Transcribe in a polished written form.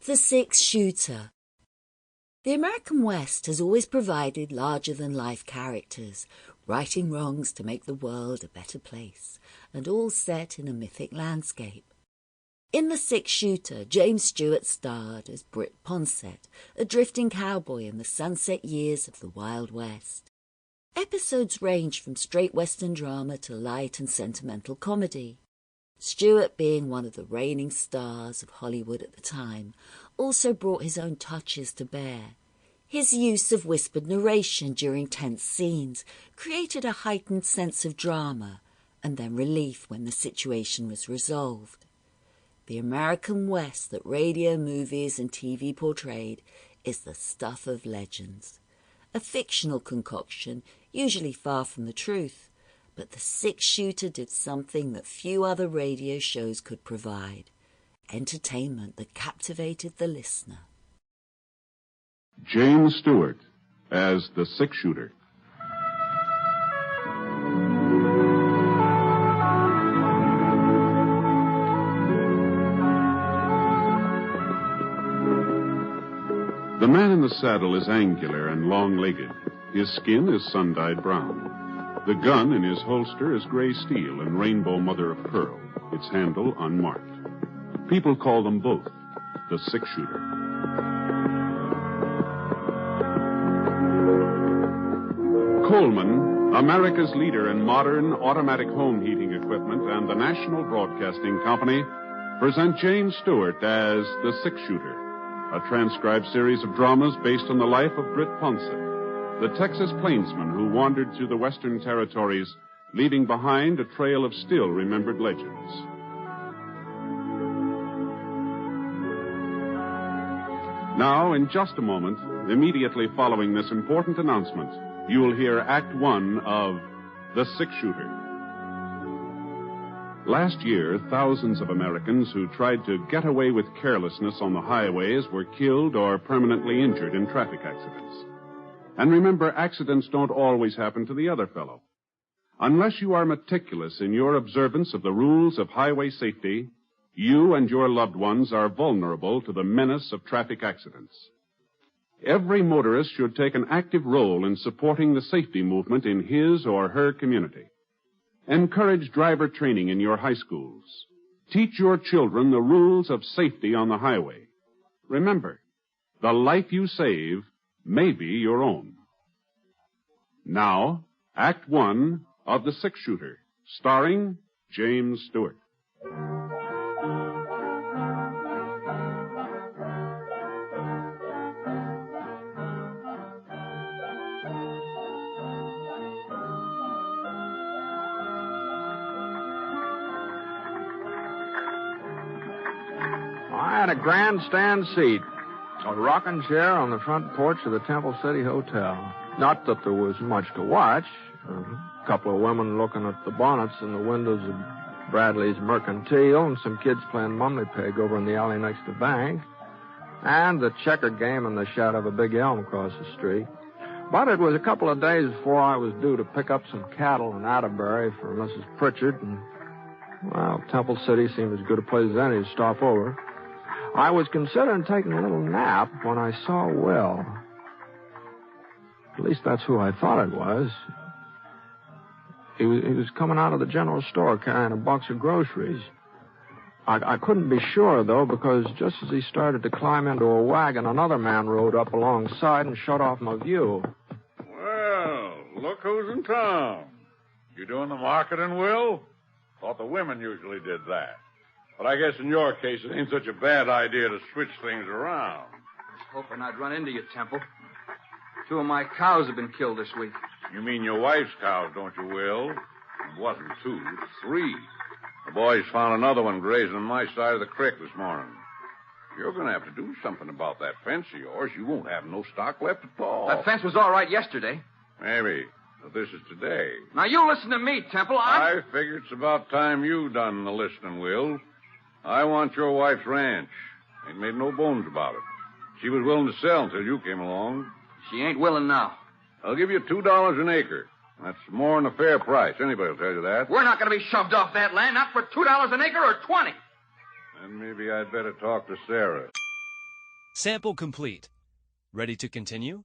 The Six-Shooter. The American West has always provided larger-than-life characters, righting wrongs to make the world a better place, and all set in a mythic landscape. In The Six-Shooter, James Stewart starred as Britt Ponset, a drifting cowboy in the sunset years of the Wild West. Episodes range from straight Western drama to light and sentimental comedy. Stewart, being one of the reigning stars of Hollywood at the time, also brought his own touches to bear. His use of whispered narration during tense scenes created a heightened sense of drama, and then relief when the situation was resolved. The American West that radio, movies, and TV portrayed is the stuff of legends. A fictional concoction, usually far from the truth, but The Six-Shooter did something that few other radio shows could provide: entertainment that captivated the listener. James Stewart as the Six-Shooter. The man in the saddle is angular and long-legged. His skin is sun-dyed brown. The gun in his holster is gray steel and rainbow mother of pearl, its handle unmarked. People call them both the Six-Shooter. Coleman, America's leader in modern automatic home heating equipment, and the National Broadcasting Company present James Stewart as the Six-Shooter, a transcribed series of dramas based on the life of Britt Ponset, the Texas plainsman who wandered through the Western territories, leaving behind a trail of still-remembered legends. Now, in just a moment, immediately following this important announcement, you will hear Act One of The Six-Shooter. Last year, thousands of Americans who tried to get away with carelessness on the highways were killed or permanently injured in traffic accidents. And remember, accidents don't always happen to the other fellow. Unless you are meticulous in your observance of the rules of highway safety, you and your loved ones are vulnerable to the menace of traffic accidents. Every motorist should take an active role in supporting the safety movement in his or her community. Encourage driver training in your high schools. Teach your children the rules of safety on the highway. Remember, the life you save may be your own. Now, Act One of The Six-Shooter, starring James Stewart. I had a grandstand seat, a rocking chair on the front porch of the Temple City Hotel. Not that there was much to watch. A couple of women looking at the bonnets in the windows of Bradley's Mercantile, and some kids playing mummy peg over in the alley next to the bank, and the checker game in the shadow of a big elm across the street. But it was a couple of days before I was due to pick up some cattle in Atterbury for Mrs. Pritchard, and, well, Temple City seemed as good a place as any to stop over. I was considering taking a little nap when I saw Will. At least that's who I thought it was. He was coming out of the general store carrying a box of groceries. I couldn't be sure, though, because just as he started to climb into a wagon, another man rode up alongside and shut off my view. Well, look who's in town. You doing the marketing, Will? Thought the women usually did that. But I guess in your case, it ain't such a bad idea to switch things around. I was hoping I'd run into you, Temple. 2 of my cows have been killed this week. You mean your wife's cows, don't you, Will? It wasn't 2, 3. The boys found another one grazing on my side of the creek this morning. You're going to have to do something about that fence of yours. You won't have no stock left at all. That fence was all right yesterday. Maybe. But this is today. Now, you listen to me, Temple. I figure it's about time you done the listening, Will. I want your wife's ranch. Ain't made no bones about it. She was willing to sell until you came along. She ain't willing now. I'll give you $2 an acre. That's more than a fair price. Anybody will tell you that. We're not going to be shoved off that land, not for $2 an acre or 20. Then maybe I'd better talk to Sarah. Sample complete. Ready to continue?